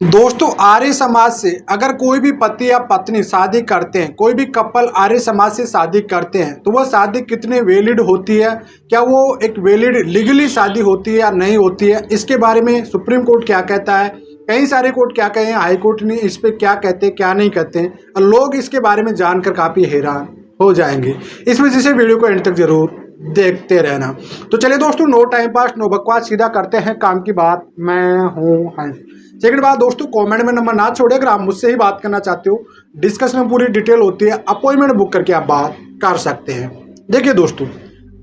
दोस्तों, आर्य समाज से अगर कोई भी पति या पत्नी शादी करते हैं, कोई भी कपल आर्य समाज से शादी करते हैं, तो वह शादी कितने वैलिड होती है, क्या वो एक वैलिड लीगली शादी होती है या नहीं होती है, इसके बारे में सुप्रीम कोर्ट क्या कहता है, कई सारे कोर्ट क्या कहे हैं, हाई कोर्ट ने इस पे क्या कहते हैं क्या नहीं कहते हैं, और लोग इसके बारे में जानकर काफ़ी हैरान हो जाएंगे। इस वजह से वीडियो को एंड तक जरूर देखते रहना। तो चलिए दोस्तों, नो टाइम पास नो बकवास, सीधा करते हैं काम की बात। मैं हूँ हंस। सेकंड बात दोस्तों, कमेंट में नंबर ना छोड़े, अगर आप मुझसे ही बात करना चाहते हो, डिस्कशन में पूरी डिटेल होती है, अपॉइंटमेंट बुक करके आप बात कर सकते हैं। देखिए दोस्तों,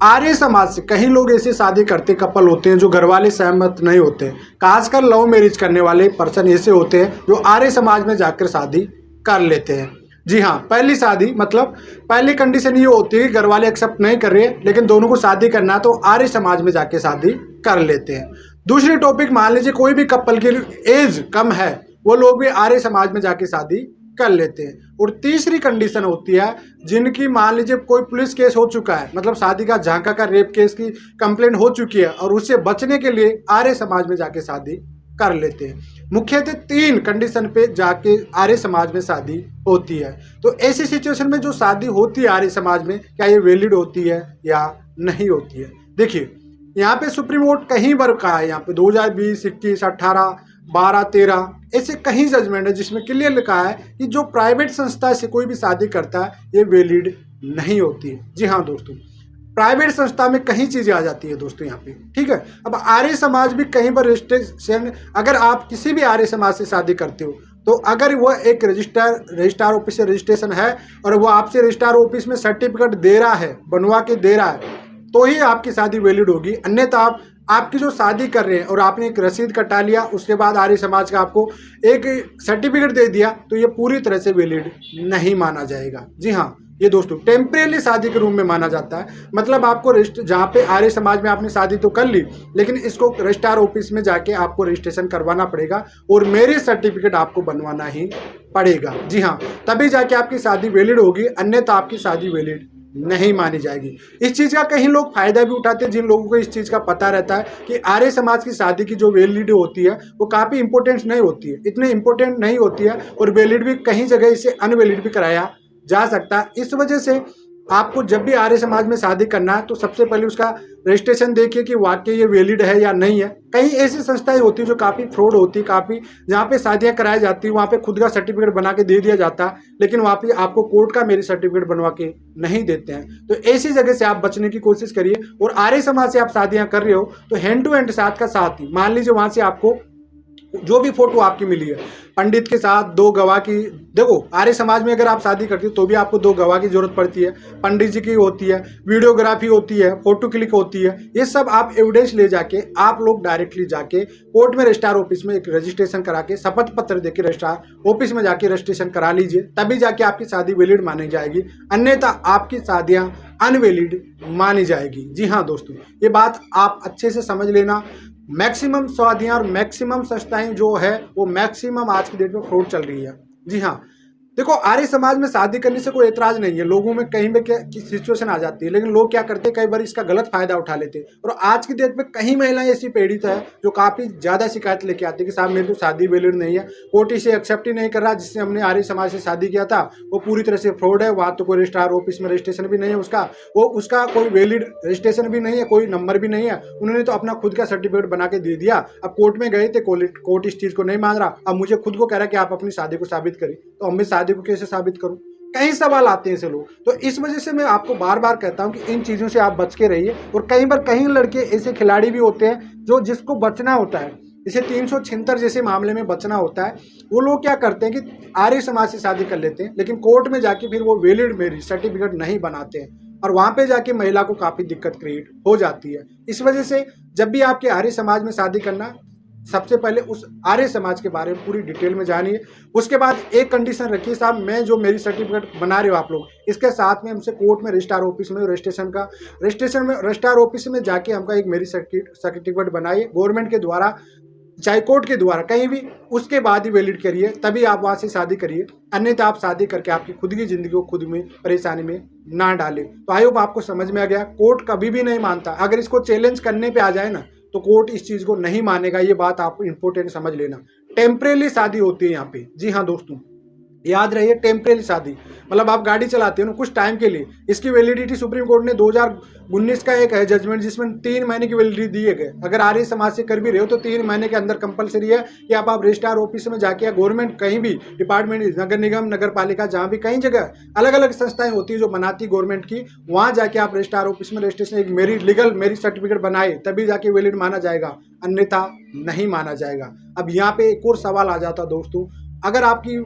आर्य समाज से कई लोग ऐसे शादी करते कपल होते हैं जो घर वाले सहमत नहीं होते, खासकर लव मैरिज करने वाले पर्सन ऐसे होते हैं जो आर्य समाज में जाकर शादी कर लेते हैं। जी हाँ, पहली शादी मतलब पहली कंडीशन ये होती है कि घर वाले एक्सेप्ट नहीं कर रहे हैं, लेकिन दोनों को शादी करना है तो आर्य समाज में जाके शादी कर लेते हैं। दूसरी टॉपिक, मान लीजिए कोई भी कपल की एज कम है, वो लोग भी आर्य समाज में जाके शादी कर लेते हैं। और तीसरी कंडीशन होती है जिनकी मान लीजिए कोई पुलिस केस हो चुका है, मतलब शादी का झांका का रेप केस की कंप्लेंट हो चुकी है, और उससे बचने के लिए आर्य समाज में जाके शादी कर लेते हैं। मुख्यतः तीन कंडीशन पे जाके आर्य समाज में शादी होती है। तो ऐसी सिचुएशन में जो शादी होती है आर्य समाज में, क्या ये वैलिड होती है या नहीं होती है? देखिए, यहाँ पे सुप्रीम कोर्ट कहीं बार कहा है, यहाँ पे 2020, 21, 18, 12, 13 ऐसे कहीं जजमेंट है जिसमें क्लियर लिखा है कि जो प्राइवेट संस्था से कोई भी शादी करता है ये वैलिड नहीं होती है। जी हाँ दोस्तों, प्राइवेट संस्था में कहीं चीजें आ जाती है दोस्तों यहाँ पे, ठीक है। अब आर्य समाज भी कहीं पर रजिस्ट्रेशन, अगर आप किसी भी आर्य समाज से शादी करते हो, तो अगर वह एक रजिस्ट्रार ऑफिस से रजिस्ट्रेशन है और वो आपसे रजिस्ट्रार ऑफिस में सर्टिफिकेट दे रहा है, बनवा के दे रहा है, तो ही आपकी शादी वैलिड होगी। अन्यथा आपकी जो शादी कर रहे हैं और आपने एक रसीद कटा लिया, उसके बाद आर्य समाज का आपको एक सर्टिफिकेट दे दिया, तो ये पूरी तरह से वैलिड नहीं माना जाएगा। जी हाँ, ये दोस्तों टेम्परेरी शादी के रूप में माना जाता है। मतलब आपको जहाँ पे आर्य समाज में आपने शादी तो कर ली, लेकिन इसको रजिस्ट्रार ऑफिस में जाके आपको रजिस्ट्रेशन करवाना पड़ेगा और मैरिज सर्टिफिकेट आपको बनवाना ही पड़ेगा। जी हाँ, तभी जाके आपकी शादी वैलिड होगी, अन्यथा आपकी शादी वैलिड नहीं मानी जाएगी। इस चीज़ का कहीं लोग फायदा भी उठाते हैं, जिन लोगों को इस चीज़ का पता रहता है कि आर्य समाज की शादी की जो वैलिडिटी होती है वो काफ़ी इंपॉर्टेंट नहीं होती है, इतनी इंपॉर्टेंट नहीं होती है, और वैलिड भी कहीं जगह इसे अनवैलिड भी कराया जा सकता है। इस वजह से आपको जब भी आर्य समाज में शादी करना है तो सबसे पहले उसका रजिस्ट्रेशन देखिए कि वाकई ये वैलिड है या नहीं है। कई ऐसी संस्थाएं होती है जो काफ़ी फ्रॉड होती है, काफ़ी जहाँ पे शादियां कराई जाती है वहाँ पे खुद का सर्टिफिकेट बना के दे दिया जाता है, लेकिन वहाँ पे आपको कोर्ट का मैरिज सर्टिफिकेट बनवा के नहीं देते हैं। तो ऐसी जगह से आप बचने की कोशिश करिए। और आर्य समाज से आप शादियां कर रहे हो तो हैंड टू हैंड साथ का साथ ही, मान लीजिए वहाँ से आपको जो भी फोटो आपकी मिली है पंडित के साथ, दो गवाह की, देखो आर्य समाज में अगर आप शादी करती हो तो भी आपको दो गवाह की जरूरत पड़ती है, पंडित जी की होती है, वीडियोग्राफी होती है, फोटो क्लिक होती है। ये सब आप एविडेंस ले जाके आप लोग डायरेक्टली जाके कोर्ट में रजिस्ट्रार ऑफिस में एक रजिस्ट्रेशन करा के शपथ पत्र देके रजिस्ट्रार ऑफिस में जाके रजिस्ट्रेशन करा लीजिए, तभी जाके आपकी शादी वैलिड मानी जाएगी, अन्यथा आपकी शादियां अनवैलिड मानी जाएगी। जी हाँ दोस्तों, ये बात आप अच्छे से समझ लेना। मैक्सिमम शादियां और मैक्सिमम संस्थाएं जो है वो मैक्सिमम आज की डेट में फ्रॉड चल रही है। जी हाँ, देखो आर्य समाज में शादी करने से कोई एतराज नहीं है, लोगों में कहीं में क्या सिचुएशन आ जाती है, लेकिन लोग क्या करते हैं, कई बार इसका गलत फायदा उठा लेते हैं। और आज की डेट में कई महिलाएं ऐसी पीड़ित है जो काफ़ी ज़्यादा शिकायत लेके आती है कि साहब मेरी तो शादी वैलिड नहीं है, कोर्ट इसे एक्सेप्ट ही नहीं कर रहा, जिससे हमने आर्य समाज से शादी किया था वो पूरी तरह से फ्रॉड है, वहाँ तो कोई रजिस्ट्रार ऑफिस में रजिस्ट्रेशन भी नहीं है उसका कोई वैलिड रजिस्ट्रेशन भी नहीं है, कोई नंबर भी नहीं है, उन्होंने तो अपना खुद का सर्टिफिकेट बना के दे दिया। अब कोर्ट में गए थे, कोर्ट इस चीज़ को नहीं मान रहा, अब मुझे खुद को कह रहा है कि आप अपनी शादी को साबित करिए, तो हम भी शादी को कैसे साबित करूं? कई सवाल आते हैं ऐसे लोग। तो इस वजह से मैं आपको बार बार कहता हूं कि इन चीज़ों से आप बच के रहिए। और कई बार कई लड़के ऐसे खिलाड़ी भी होते हैं जो जिसको बचना होता है, जैसे 376 जैसे मामले में बचना होता है, वो लोग क्या करते हैं कि आर्य समाज से शादी कर लेते हैं, लेकिन कोर्ट में जाके फिर वो वैलिड मैरिज सर्टिफिकेट नहीं बनाते हैं, और वहाँ पे जाके महिला को काफ़ी दिक्कत क्रिएट हो जाती है। इस वजह से जब भी आपके आर्य समाज में शादी करना, सबसे पहले उस आर्य समाज के बारे में पूरी डिटेल में जानिए। उसके बाद एक कंडीशन रखिए, साहब मैं जो मेरी सर्टिफिकेट बना रहे हो आप लोग, इसके साथ में हमसे कोर्ट में रजिस्ट्रार ऑफिस में रजिस्ट्रार ऑफिस में जाके हमका एक मेरी सर्टिफिकेट बनाइए गवर्नमेंट के द्वारा, चाहे कोर्ट के द्वारा, कहीं भी, उसके बाद ही वैलिड करिए, तभी आप वहाँ से शादी करिए। अन्यथा आप शादी करके आपकी खुद की जिंदगी को खुद में परेशानी में ना डालें। तो आई होप आपको समझ में आ गया। कोर्ट कभी भी नहीं मानता, अगर इसको चैलेंज करने पे आ जाए ना तो कोर्ट इस चीज़ को नहीं मानेगा, ये बात आप इंपॉर्टेंट समझ लेना। टेम्परेरी शादी होती है यहाँ पे। जी हाँ दोस्तों, याद रहिए, टेम्परेरी शादी मतलब आप गाड़ी चलाते हो ना कुछ टाइम के लिए। इसकी वैलिडिटी सुप्रीम कोर्ट ने 2019 का एक है जजमेंट जिसमें 3 महीने की वैलिडिटी दिए गए। अगर आर्य समाज से कर भी रहे हो तो 3 महीने के अंदर कंपलसरी है कि आप रजिस्ट्रार ऑफिस में जाके या गवर्नमेंट कहीं भी डिपार्टमेंट, नगर निगम, नगर पालिका, जहाँ भी कई जगह अलग अलग संस्थाएं होती है जो बनाती गवर्नमेंट की, वहाँ जाके आप रजिस्ट्रार ऑफिस में रजिस्ट्रेशन एक लीगल मेरिट सर्टिफिकेट बनाए तभी जाके वैलिड माना जाएगा, अन्यथा नहीं माना जाएगा। अब यहाँ पे एक और सवाल आ जाता दोस्तों, अगर आपकी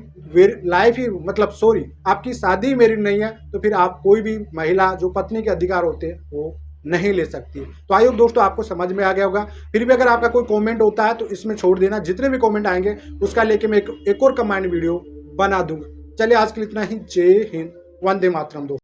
लाइफ ही मतलब सॉरी आपकी शादी मैरिड नहीं है तो फिर आप कोई भी महिला जो पत्नी के अधिकार होते हैं वो नहीं ले सकती। तो आई होप दोस्तों आपको समझ में आ गया होगा। फिर भी अगर आपका कोई कमेंट होता है तो इसमें छोड़ देना, जितने भी कमेंट आएंगे उसका लेके मैं एक और कमेंट वीडियो बना दूंगा। चलिए आज के लिए इतना ही। जय हिंद, वंदे मातरम दोस्तों।